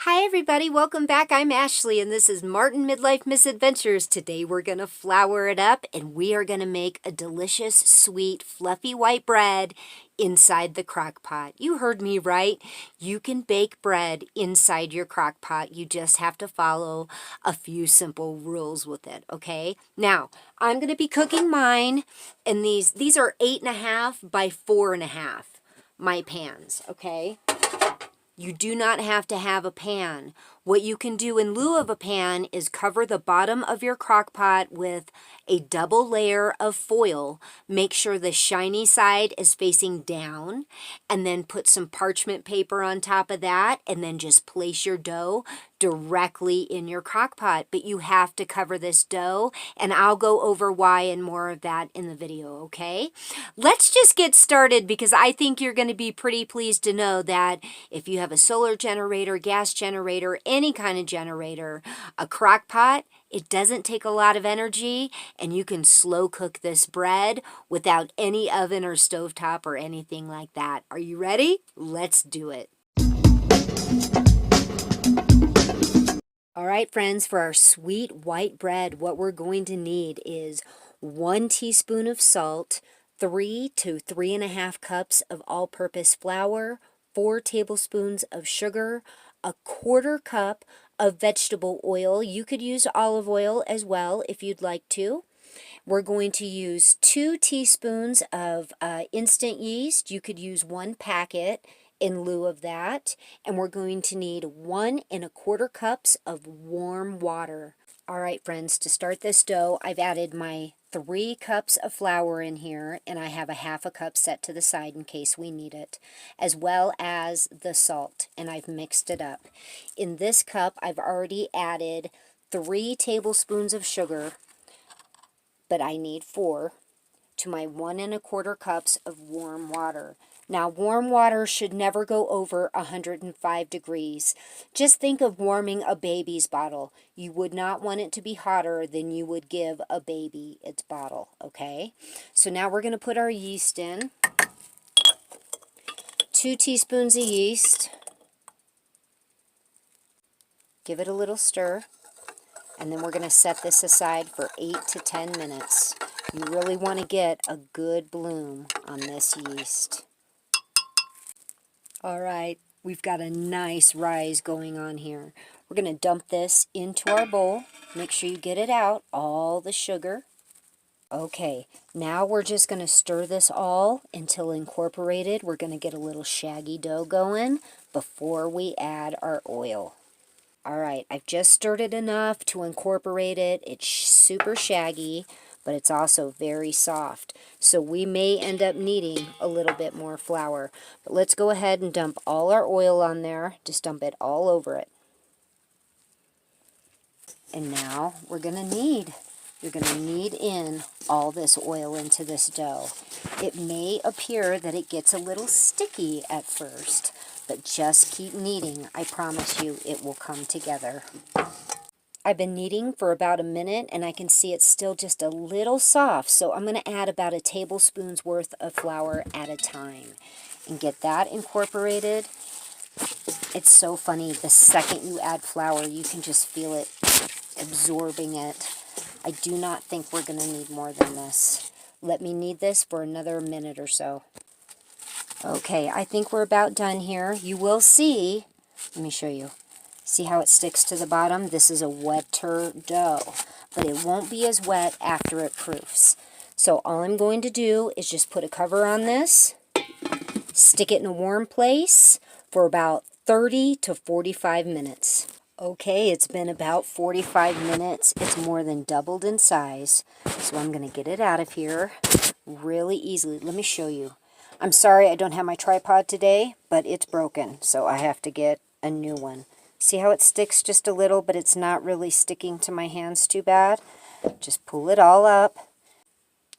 Hi everybody, welcome back. I'm Ashley and this is Martin Midlife Misadventures. Today we're going to flour it up and we are going to make a delicious, sweet, fluffy white bread inside the crock pot. You heard me right. You can bake bread inside your crock pot. You just have to follow a few simple rules with it, okay? Now, I'm going to be cooking mine and these are 8.5 by 4.5, my pans, okay? You do not have to have a pan. What you can do in lieu of a pan is cover the bottom of your crock pot with a double layer of foil. Make sure the shiny side is facing down, and then put some parchment paper on top of that, and then just place your dough directly in your crock pot. But you have to cover this dough, and I'll go over why and more of that in the video, okay? Let's just get started because I think you're going to be pretty pleased to know that if you have a solar generator, gas generator, any kind of generator, a crock pot, it doesn't take a lot of energy, and you can slow cook this bread without any oven or stovetop or anything like that. Are you ready? Let's do it. All right, friends, for our sweet white bread, what we're going to need is 1 teaspoon of salt, 3 to 3.5 cups of all-purpose flour, 4 tablespoons of sugar, a 1/4 cup of vegetable oil. You could use olive oil as well if you'd like to. We're going to use 2 teaspoons of instant yeast. You could use 1 packet in lieu of that. And we're going to need 1 1/4 cups of warm water. All right, friends, to start this dough, I've added my 3 cups of flour in here, and I have a 1/2 cup set to the side in case we need it, as well as the salt, and I've mixed it up. In this cup, I've already added 3 tablespoons of sugar, but I need 4 to my 1 1/4 cups of warm water. Now, warm water should never go over 105 degrees. Just think of warming a baby's bottle. You would not want it to be hotter than you would give a baby its bottle, okay? So now we're going to put our yeast in. 2 teaspoons of yeast. Give it a little stir. And then we're going to set this aside for 8 to 10 minutes. You really want to get a good bloom on this yeast. All right, we've got a nice rise going on here. We're going to dump this into our bowl. Make sure you get it out, all the sugar. Okay, now we're just going to stir this all until incorporated. We're going to get a little shaggy dough going before we add our oil. All right, I've just stirred it enough to incorporate it. It's super shaggy, but it's also very soft. So we may end up needing a little bit more flour. But let's go ahead and dump all our oil on there. Just dump it all over it. And now you're going to knead in all this oil into this dough. It may appear that it gets a little sticky at first, but just keep kneading. I promise you it will come together. I've been kneading for about a minute, and I can see it's still just a little soft, so I'm going to add about a tablespoon's worth of flour at a time and get that incorporated. It's so funny. The second you add flour, you can just feel it absorbing it. I do not think we're going to need more than this. Let me knead this for another minute or so. Okay, I think we're about done here. You will see, let me show you. See how it sticks to the bottom? This is a wetter dough, but it won't be as wet after it proofs. So all I'm going to do is just put a cover on this, stick it in a warm place for about 30 to 45 minutes. Okay, it's been about 45 minutes. It's more than doubled in size. So I'm going to get it out of here really easily. Let me show you. I'm sorry I don't have my tripod today, but it's broken, so I have to get a new one. See how it sticks just a little, but it's not really sticking to my hands too bad? Just pull it all up.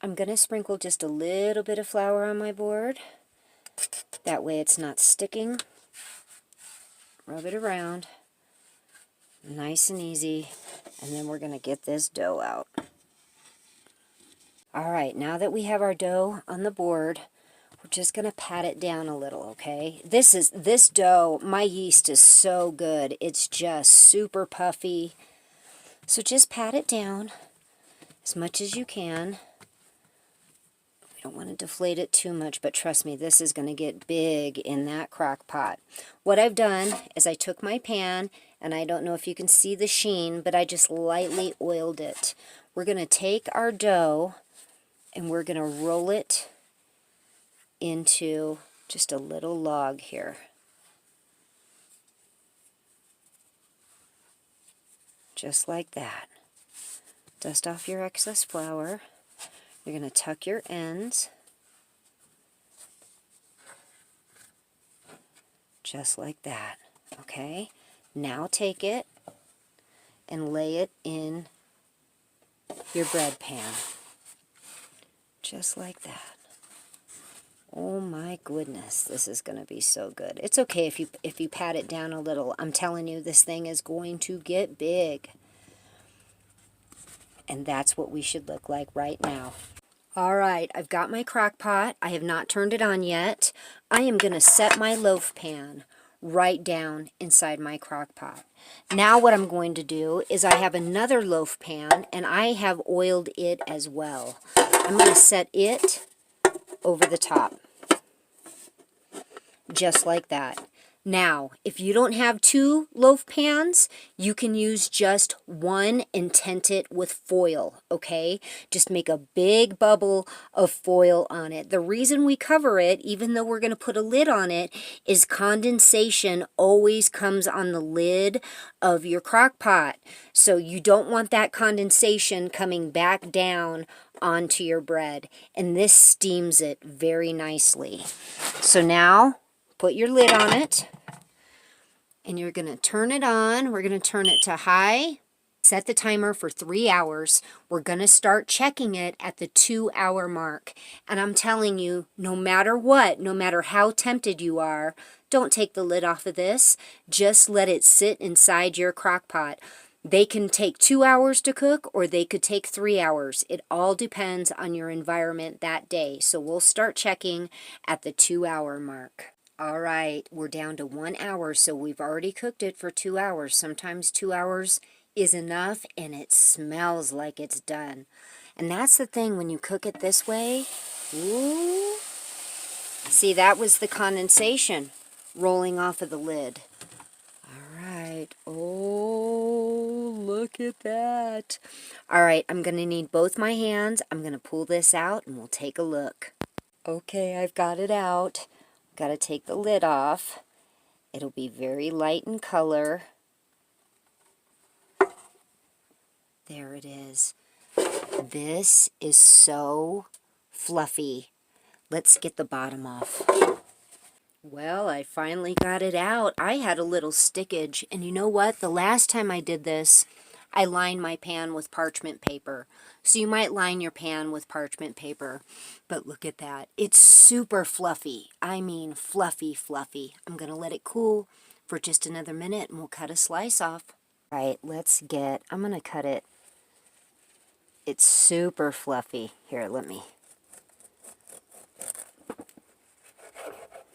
I'm going to sprinkle just a little bit of flour on my board. That way it's not sticking. Rub it around. Nice and easy. And then we're going to get this dough out. All right, now that we have our dough on the board, We're just going to pat it down a little, okay? This dough, my yeast is so good. It's just super puffy. So just pat it down as much as you can. We don't want to deflate it too much, but trust me, this is going to get big in that crock pot. What I've done is I took my pan, and I don't know if you can see the sheen, but I just lightly oiled it. We're going to take our dough, and we're going to roll it into just a little log here. Just like that. Dust off your excess flour. You're going to tuck your ends. Just like that. Okay? Now take it and lay it in your bread pan. Just like that. Oh my goodness, this is going to be so good. It's okay if you pat it down a little. I'm telling you, this thing is going to get big. And that's what we should look like right now. All right, I've got my crock pot. I have not turned it on yet. I am going to set my loaf pan right down inside my crock pot. Now what I'm going to do is I have another loaf pan, and I have oiled it as well. I'm going to set it over the top. Just like that. Now, if you don't have two loaf pans, you can use just one and tent it with foil, okay? Just make a big bubble of foil on it. The reason we cover it, even though we're going to put a lid on it, is condensation always comes on the lid of your crock pot. So you don't want that condensation coming back down onto your bread. And this steams it very nicely. So now, put your lid on it. And you're going to turn it on. We're going to turn it to high. Set the timer for 3 hours. We're going to start checking it at the 2-hour mark. And I'm telling you, no matter what, no matter how tempted you are, don't take the lid off of this. Just let it sit inside your crock pot. They can take 2 hours to cook, or they could take 3 hours. It all depends on your environment that day. So we'll start checking at the 2-hour mark. All right, we're down to 1 hour, so we've already cooked it for 2 hours. Sometimes 2 hours is enough, and it smells like it's done. And that's the thing, when you cook it this way, ooh, see, that was the condensation rolling off of the lid. All right, oh, look at that. All right, I'm going to need both my hands. I'm going to pull this out, and we'll take a look. Okay, I've got it out. Got to take the lid off. It'll be very light in color. There it is. This is so fluffy. Let's get the bottom off. Well, I finally got it out. I had a little stickage, and you know what? The last time I did this, I lined my pan with parchment paper. So you might line your pan with parchment paper. But look at that. It's super fluffy. I mean fluffy, fluffy. I'm going to let it cool for just another minute, and we'll cut a slice off. All right, I'm going to cut it. It's super fluffy. Here, let me.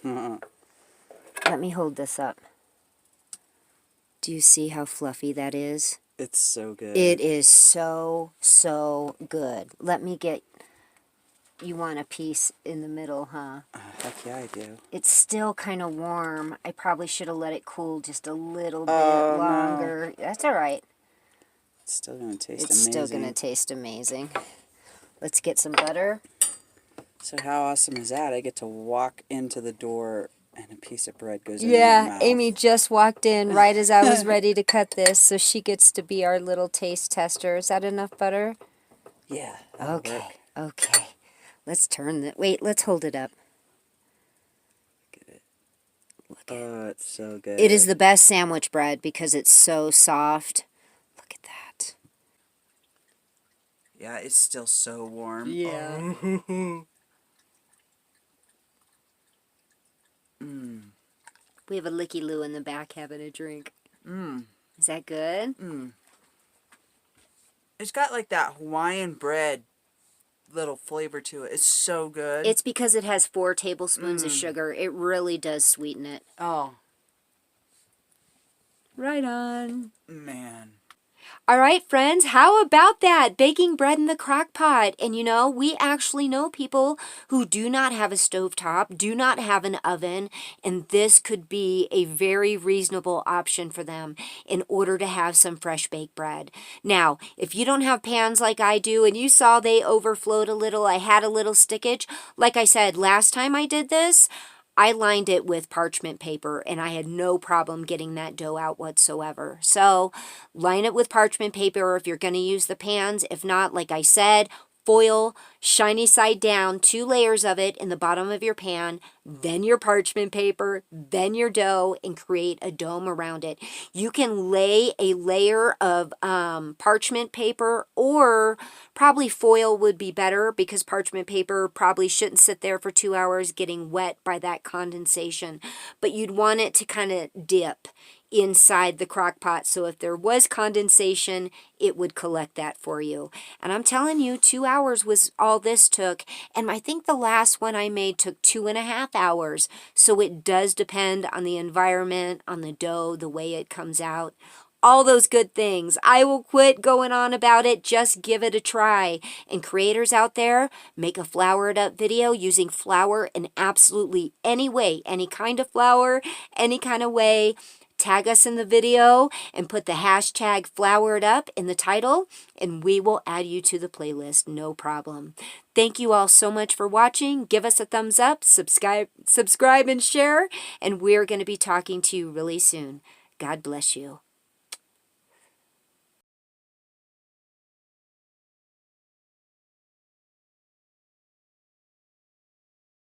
Let me hold this up. Do you see how fluffy that is? It's so good. It is so, so good. Let me get... You want a piece in the middle, huh? Heck yeah, I do. It's still kind of warm. I probably should have let it cool just a little bit longer. No. That's all right. It's still going to taste amazing. It's still going to taste amazing. Let's get some butter. So how awesome is that? I get to walk into the door and a piece of bread goes in my mouth. Yeah, Amy just walked in right as I was ready to cut this, so she gets to be our little taste tester. Is that enough butter? Yeah. Okay, okay. Let's turn that. Wait, let's hold it up. Look at it. Oh, it's so good. It is the best sandwich bread because it's so soft. Look at that. Yeah, it's still so warm. Yeah. Oh. We have a Licky Lou in the back having a drink. Mmm. Is that good? Mmm. It's got like that Hawaiian bread little flavor to it. It's so good. It's because it has 4 tablespoons of sugar. It really does sweeten it. Oh, Right on. man. All right, friends, how about that? Baking bread in the crock pot. And you know, we actually know people who do not have a stovetop, do not have an oven, and this could be a very reasonable option for them in order to have some fresh baked bread. Now, if you don't have pans like I do, and you saw they overflowed a little, I had a little stickage, like I said, last time I did this, I lined it with parchment paper and I had no problem getting that dough out whatsoever. So line it with parchment paper if you're going to use the pans. If not, like I said, foil, shiny side down, 2 layers of it in the bottom of your pan, then your parchment paper, then your dough, and create a dome around it. You can lay a layer of parchment paper, or probably foil would be better because parchment paper probably shouldn't sit there for 2 hours getting wet by that condensation. But you'd want it to kind of dip inside the crock pot, so if there was condensation, it would collect that for you. And I'm telling you, 2 hours was all this took, and I think the last one I made took 2.5 hours. So it does depend on the environment, on the dough, the way it comes out, all those good things. I will quit going on about it. Just give it a try. And creators out there, make a flour it up video using flour in absolutely any way, any kind of flour, any kind of way. Tag us in the video and put the hashtag flour it up in the title, and we will add you to the playlist, no problem. Thank you all so much for watching. Give us a thumbs up, subscribe and share, and we're going to be talking to you really soon. God bless you.